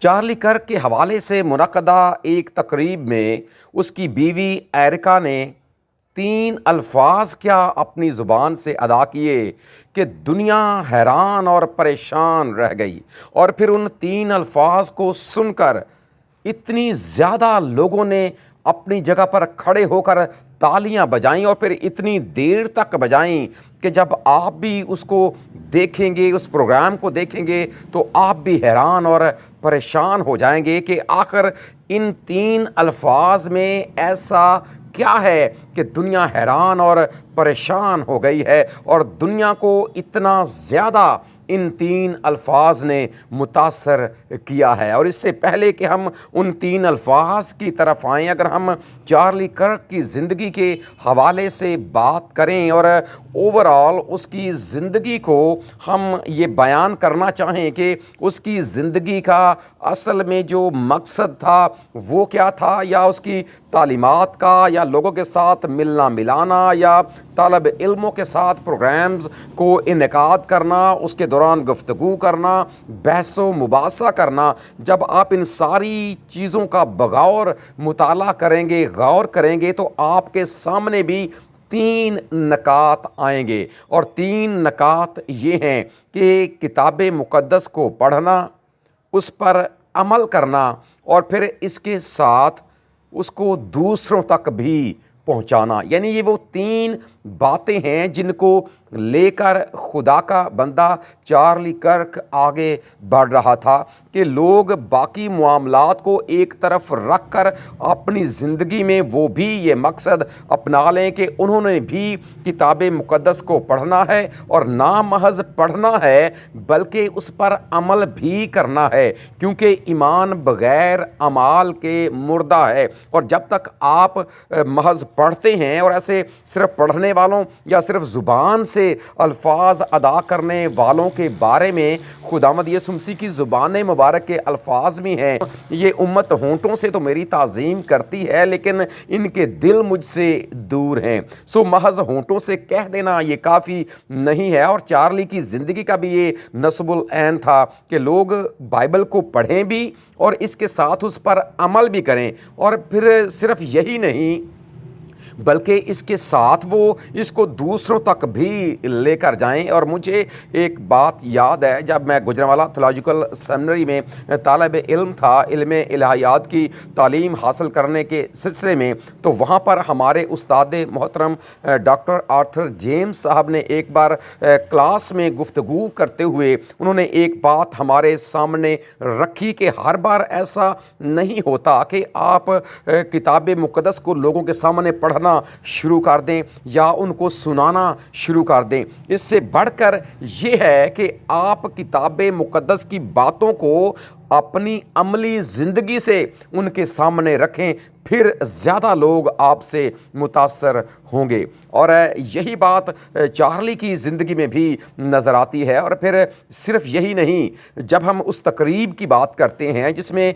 Charlie کرک کے حوالے سے منعقدہ ایک تقریب میں اس کی بیوی ایرکا نے 3 الفاظ کیا اپنی زبان سے ادا کیے کہ دنیا حیران اور پریشان رہ گئی، اور پھر ان 3 الفاظ کو سن کر اتنی زیادہ لوگوں نے اپنی جگہ پر کھڑے ہو کر تالیاں بجائیں، اور پھر اتنی دیر تک بجائیں کہ جب آپ بھی اس کو دیکھیں گے، اس پروگرام کو دیکھیں گے، تو آپ بھی حیران اور پریشان ہو جائیں گے کہ آخر ان 3 الفاظ میں ایسا کیا ہے کہ دنیا حیران اور پریشان ہو گئی ہے، اور دنیا کو اتنا زیادہ ان 3 الفاظ نے متاثر کیا ہے۔ اور اس سے پہلے کہ ہم ان 3 الفاظ کی طرف آئیں، اگر ہم چارلی کرک کی زندگی کے حوالے سے بات کریں اور اوورآل اس کی زندگی کو ہم یہ بیان کرنا چاہیں کہ اس کی زندگی کا اصل میں جو مقصد تھا وہ کیا تھا، یا اس کی تعلیمات کا، یا لوگوں کے ساتھ ملنا ملانا، یا طالب علموں کے ساتھ پروگرامز کو انعقاد کرنا، اس کے دوران گفتگو کرنا، بحث و مباحثہ کرنا، جب آپ ان ساری چیزوں کا بغور مطالعہ کریں گے، غور کریں گے، تو آپ کے سامنے بھی 3 نکات آئیں گے، اور 3 نکات یہ ہیں کہ کتاب مقدس کو پڑھنا، اس پر عمل کرنا، اور پھر اس کے ساتھ اس کو دوسروں تک بھی پہنچانا۔ یعنی یہ وہ 3 باتیں ہیں جن کو لے کر خدا کا بندہ چارلی کرک آگے بڑھ رہا تھا، کہ لوگ باقی معاملات کو ایک طرف رکھ کر اپنی زندگی میں وہ بھی یہ مقصد اپنا لیں کہ انہوں نے بھی کتاب مقدس کو پڑھنا ہے، اور نہ محض پڑھنا ہے بلکہ اس پر عمل بھی کرنا ہے، کیونکہ ایمان بغیر اعمال کے مردہ ہے۔ اور جب تک آپ محض پڑھتے ہیں، اور ایسے صرف پڑھنے والوں یا صرف زبان سے الفاظ ادا کرنے والوں کے بارے میں خداوند یسوع مسیح کی زبان مبارک کے الفاظ بھی ہیں، یہ امت ہونٹوں سے تو میری تعظیم کرتی ہے لیکن ان کے دل مجھ سے دور ہیں۔ سو محض ہونٹوں سے کہہ دینا یہ کافی نہیں ہے، اور چارلی کی زندگی کا بھی یہ نصب العین تھا کہ لوگ بائبل کو پڑھیں بھی اور اس کے ساتھ اس پر عمل بھی کریں، اور پھر صرف یہی نہیں بلکہ اس کے ساتھ وہ اس کو دوسروں تک بھی لے کر جائیں۔ اور مجھے ایک بات یاد ہے، جب میں گجرانوالہ تھیولوجیکل سیمنری میں طالب علم تھا، علم الہیات کی تعلیم حاصل کرنے کے سلسلے میں، تو وہاں پر ہمارے استاد محترم ڈاکٹر آرتھر جیمز صاحب نے ایک بار کلاس میں گفتگو کرتے ہوئے انہوں نے ایک بات ہمارے سامنے رکھی کہ ہر بار ایسا نہیں ہوتا کہ آپ کتاب مقدس کو لوگوں کے سامنے پڑھنا شروع کر دیں یا ان کو سنانا شروع کر دیں۔ اس سے بڑھ کر یہ ہے کہ آپ کتاب مقدس کی باتوں کو اپنی عملی زندگی سے ان کے سامنے رکھیں، پھر زیادہ لوگ آپ سے متاثر ہوں گے۔ اور یہی بات چارلی کی زندگی میں بھی نظر آتی ہے۔ اور پھر صرف یہی نہیں، جب ہم اس تقریب کی بات کرتے ہیں جس میں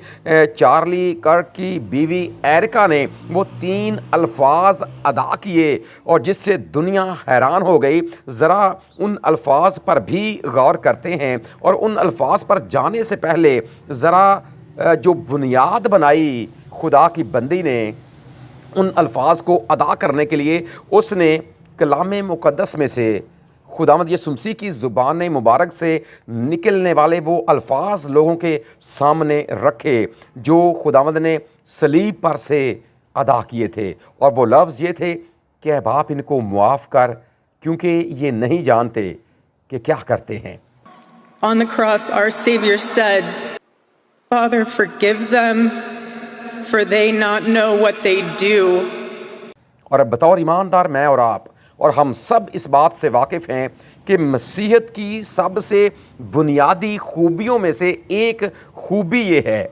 چارلی کرک کی بیوی ایرکا نے وہ 3 الفاظ ادا کیے اور جس سے دنیا حیران ہو گئی، ذرا ان الفاظ پر بھی غور کرتے ہیں، اور ان الفاظ پر جانے سے پہلے ذرا جو بنیاد بنائی خدا کی بندی نے ان الفاظ کو ادا کرنے کے لیے، اس نے کلام مقدس میں سے خداوند یسوع مسیح کی زبان مبارک سے نکلنے والے وہ الفاظ لوگوں کے سامنے رکھے جو خداوند نے صلیب پر سے ادا کیے تھے، اور وہ لفظ یہ تھے کہ اے باپ ان کو معاف کر، کیونکہ یہ نہیں جانتے کہ کیا کرتے ہیں۔ On the cross, our Savior said, Father, forgive them, for they not know what they do. اور اب بطور ایماندار میں اور آپ اور ہم سب اس بات سے واقف ہیں کہ مسیحیت کی سب سے بنیادی خوبیوں میں سے ایک خوبی یہ ہے،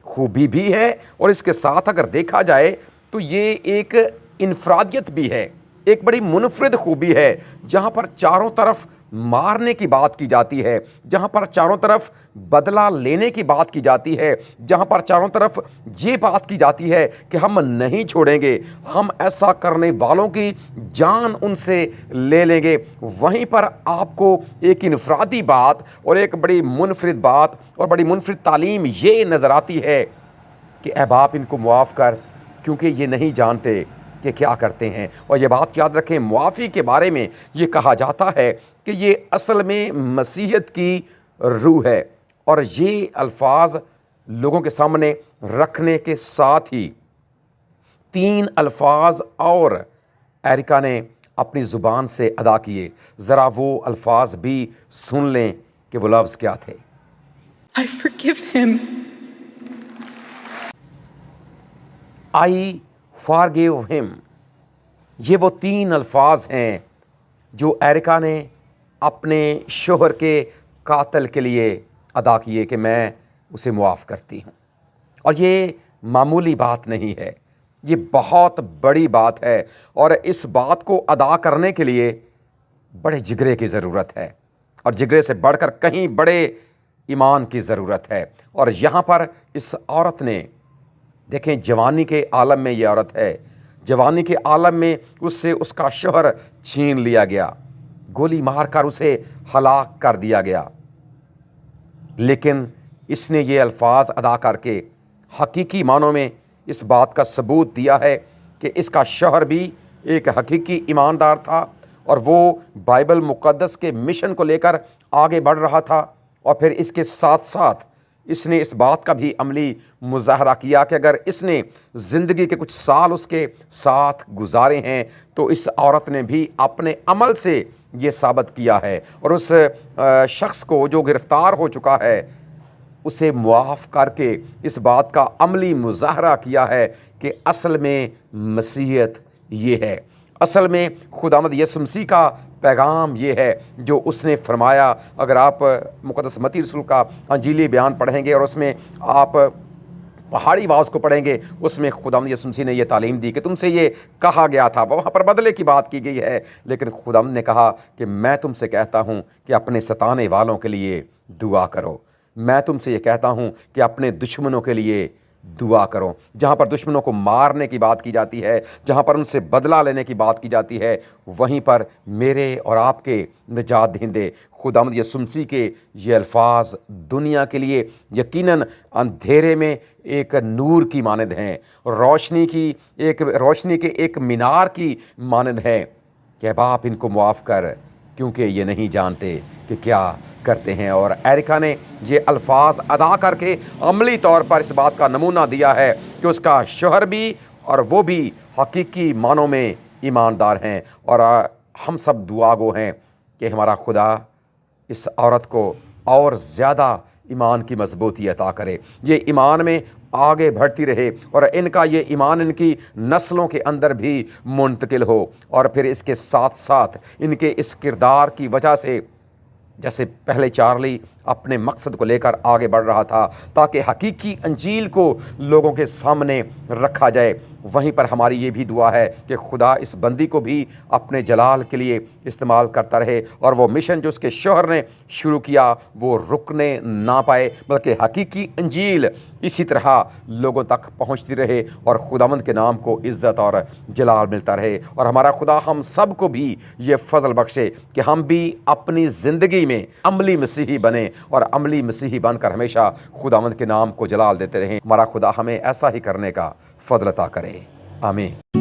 خوبی بھی ہے، اور اس کے ساتھ اگر دیکھا جائے تو یہ ایک انفرادیت بھی ہے، ایک بڑی منفرد خوبی ہے جہاں پر چاروں طرف مارنے کی بات کی جاتی ہے، جہاں پر چاروں طرف بدلہ لینے کی بات کی جاتی ہے، جہاں پر چاروں طرف یہ بات کی جاتی ہے کہ ہم نہیں چھوڑیں گے، ہم ایسا کرنے والوں کی جان ان سے لے لیں گے۔ وہیں پر آپ کو ایک انفرادی بات اور ایک بڑی منفرد بات اور بڑی منفرد تعلیم یہ نظر آتی ہے کہ اے باپ ان کو معاف کر، کیونکہ یہ نہیں جانتے کہ کیا کرتے ہیں۔ اور یہ بات یاد رکھیں، معافی کے بارے میں یہ کہا جاتا ہے کہ یہ اصل میں مسیحیت کی روح ہے، اور یہ الفاظ لوگوں کے سامنے رکھنے کے ساتھ ہی 3 الفاظ اور ایرکا نے اپنی زبان سے ادا کیے۔ ذرا وہ الفاظ بھی سن لیں کہ وہ لفظ کیا تھے۔ I forgive him. I forgive him۔ یہ وہ 3 الفاظ ہیں جو ایرکا نے اپنے شوہر کے قاتل کے لیے ادا کیے کہ میں اسے معاف کرتی ہوں۔ اور یہ معمولی بات نہیں ہے، یہ بہت بڑی بات ہے، اور اس بات کو ادا کرنے کے لیے بڑے جگرے کی ضرورت ہے، اور جگرے سے بڑھ کر کہیں بڑے ایمان کی ضرورت ہے۔ اور یہاں پر اس عورت نے، دیکھیں جوانی کے عالم میں یہ عورت ہے، جوانی کے عالم میں اس سے اس کا شوہر چھین لیا گیا، گولی مار کر اسے ہلاک کر دیا گیا، لیکن اس نے یہ الفاظ ادا کر کے حقیقی معنوں میں اس بات کا ثبوت دیا ہے کہ اس کا شوہر بھی ایک حقیقی ایماندار تھا، اور وہ بائبل مقدس کے مشن کو لے کر آگے بڑھ رہا تھا، اور پھر اس کے ساتھ ساتھ اس نے اس بات کا بھی عملی مظاہرہ کیا کہ اگر اس نے زندگی کے کچھ سال اس کے ساتھ گزارے ہیں تو اس عورت نے بھی اپنے عمل سے یہ ثابت کیا ہے، اور اس شخص کو جو گرفتار ہو چکا ہے اسے معاف کر کے اس بات کا عملی مظاہرہ کیا ہے کہ اصل میں مسیحیت یہ ہے، اصل میں خداوند یسوع مسیح کا پیغام یہ ہے جو اس نے فرمایا۔ اگر آپ مقدس متی رسول کا انجیلی بیان پڑھیں گے اور اس میں آپ پہاڑی واعظ کو پڑھیں گے، اس میں خداوند یسوع مسیح نے یہ تعلیم دی کہ تم سے یہ کہا گیا تھا، وہاں پر بدلے کی بات کی گئی ہے، لیکن خداوند نے کہا کہ میں تم سے کہتا ہوں کہ اپنے ستانے والوں کے لیے دعا کرو، میں تم سے یہ کہتا ہوں کہ اپنے دشمنوں کے لیے دعا کرو۔ جہاں پر دشمنوں کو مارنے کی بات کی جاتی ہے، جہاں پر ان سے بدلہ لینے کی بات کی جاتی ہے، وہیں پر میرے اور آپ کے نجات دہندے خداوند یسوع مسیح کے یہ الفاظ دنیا کے لیے یقیناً اندھیرے میں ایک نور کی مانند ہیں، روشنی کے ایک مینار کی مانند ہیں کہ باپ ان کو معاف کر، کیونکہ یہ نہیں جانتے کہ کیا کرتے ہیں۔ اور ایرکا نے یہ الفاظ ادا کر کے عملی طور پر اس بات کا نمونہ دیا ہے کہ اس کا شوہر بھی اور وہ بھی حقیقی معنوں میں ایماندار ہیں، اور ہم سب دعا گو ہیں کہ ہمارا خدا اس عورت کو اور زیادہ ایمان کی مضبوطی عطا کرے، یہ ایمان میں آگے بڑھتی رہے، اور ان کا یہ ایمان ان کی نسلوں کے اندر بھی منتقل ہو، اور پھر اس کے ساتھ ساتھ ان کے اس کردار کی وجہ سے جیسے پہلے چارلی اپنے مقصد کو لے کر آگے بڑھ رہا تھا تاکہ حقیقی انجیل کو لوگوں کے سامنے رکھا جائے، وہیں پر ہماری یہ بھی دعا ہے کہ خدا اس بندی کو بھی اپنے جلال کے لیے استعمال کرتا رہے، اور وہ مشن جو اس کے شوہر نے شروع کیا وہ رکنے نہ پائے، بلکہ حقیقی انجیل اسی طرح لوگوں تک پہنچتی رہے، اور خداوند کے نام کو عزت اور جلال ملتا رہے۔ اور ہمارا خدا ہم سب کو بھی یہ فضل بخشے کہ ہم بھی اپنی زندگی میں عملی مسیحی بنیں، اور عملی مسیحی بن کر ہمیشہ خداوند کے نام کو جلال دیتے رہیں۔ ہمارا خدا ہمیں ایسا ہی کرنے کا فضل عطا کرے، آمین۔